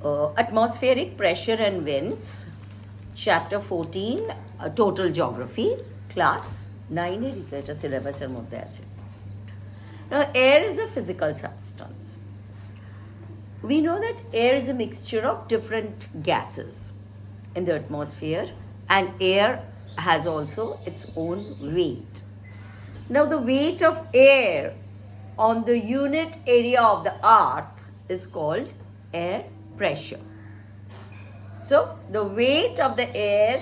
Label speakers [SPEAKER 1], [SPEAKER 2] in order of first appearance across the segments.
[SPEAKER 1] Atmospheric Pressure and Winds, Chapter 14, Total Geography, Class 9 এটা সিলেবাসের মধ্যে আছে. Now, air is a physical substance. We know that air is a mixture of different gases in the atmosphere, and air has also its own weight. Now, the weight of air on the unit area of the earth is called air pressure. So, the weight of the air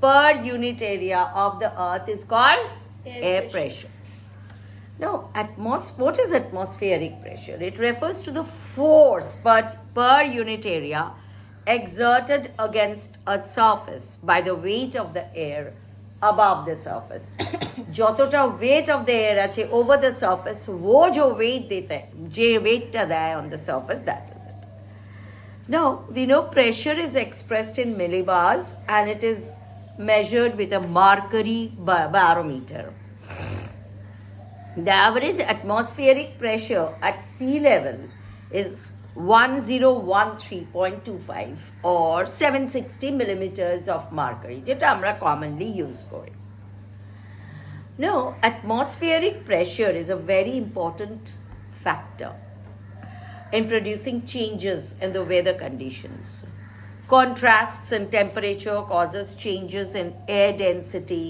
[SPEAKER 1] per unit area of the earth is called air pressure. Now, what is atmospheric pressure? It refers to the force per unit area exerted against a surface by the weight of the air above the surface. যতটা weight of the air আছে over the surface, वो जो weight देता है, जे weight টা দেয় on the surface, that is it. Now, we know pressure is expressed in millibars and it is measured with a mercury barometer. The average atmospheric pressure at sea level is 1013.25 or 760 millimeters of mercury, যেটা আমরা commonly use করি. Now, atmospheric pressure is a very important factor in producing changes in the weather conditions. Contrasts in temperature causes changes in air density.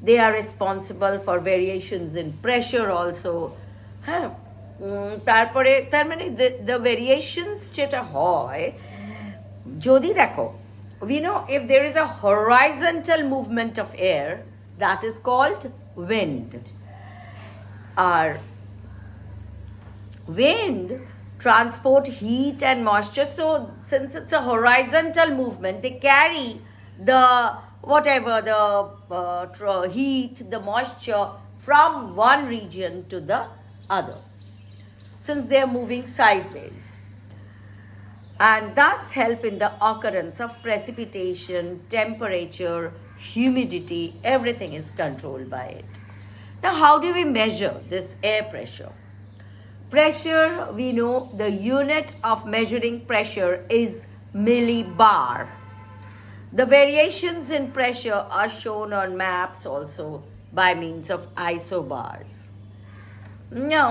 [SPEAKER 1] They are responsible for variations in pressure also. তারপরে তার মানে the variations যেটা হয়, যদি দেখো, we know if there is a horizontal movement of air, that is called wind. Our wind transport heat and moisture, so since it's a horizontal movement, they carry the whatever the heat, the moisture from one region to the other, since they are moving sideways, and thus help in the occurrence of precipitation, temperature, humidity. Everything is controlled by it. Now, how do we measure this air pressure? Pressure, we know the unit of measuring pressure is millibar. The variations in pressure are shown on maps also by means of isobars. Now,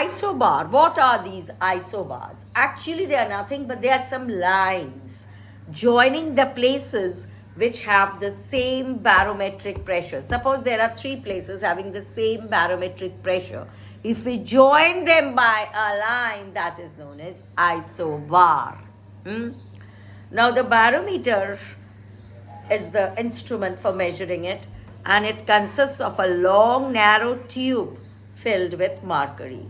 [SPEAKER 1] isobar, what are these isobars? Actually, they are nothing but they are some lines joining the places which have the same barometric pressure. Suppose there are 3 places having the same barometric pressure. If we join them by a line, that is known as isobar. Now, the barometer is the instrument for measuring it, and it consists of a long, narrow tube filled with mercury.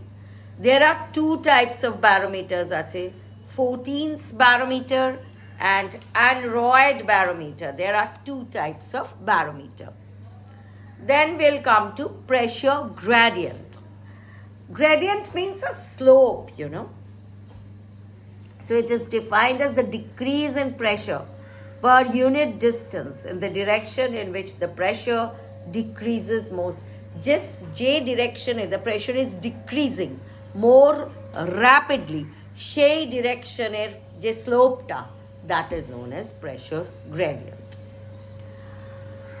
[SPEAKER 1] There are 2 types of barometers, 14's barometer and aneroid barometer. There are 2 types of barometer. Then we'll come to pressure gradient. Gradient means a slope, So it is defined as the decrease in pressure per unit distance in the direction in which the pressure decreases most. Just J direction, the pressure is decreasing more rapidly. She direction je slope ta, that is known as pressure gradient.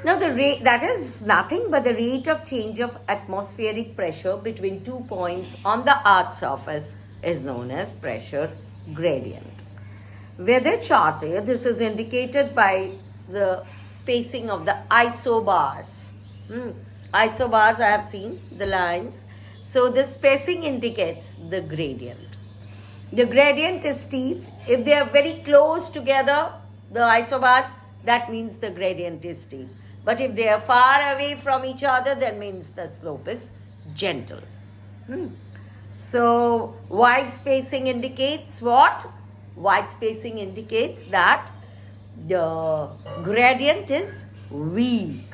[SPEAKER 1] Now, the rate, that is nothing but the rate of change of atmospheric pressure between 2 points on the Earth's surface is known as pressure gradient. Weather chart, this is indicated by the spacing of the isobars. Isobars, I have seen the lines. So, the spacing indicates the gradient. The gradient is steep. If they are very close together, the isobars, that means the gradient is steep. But if they are far away from each other, that means the slope is gentle. So, wide spacing indicates what? Wide spacing indicates that the gradient is weak.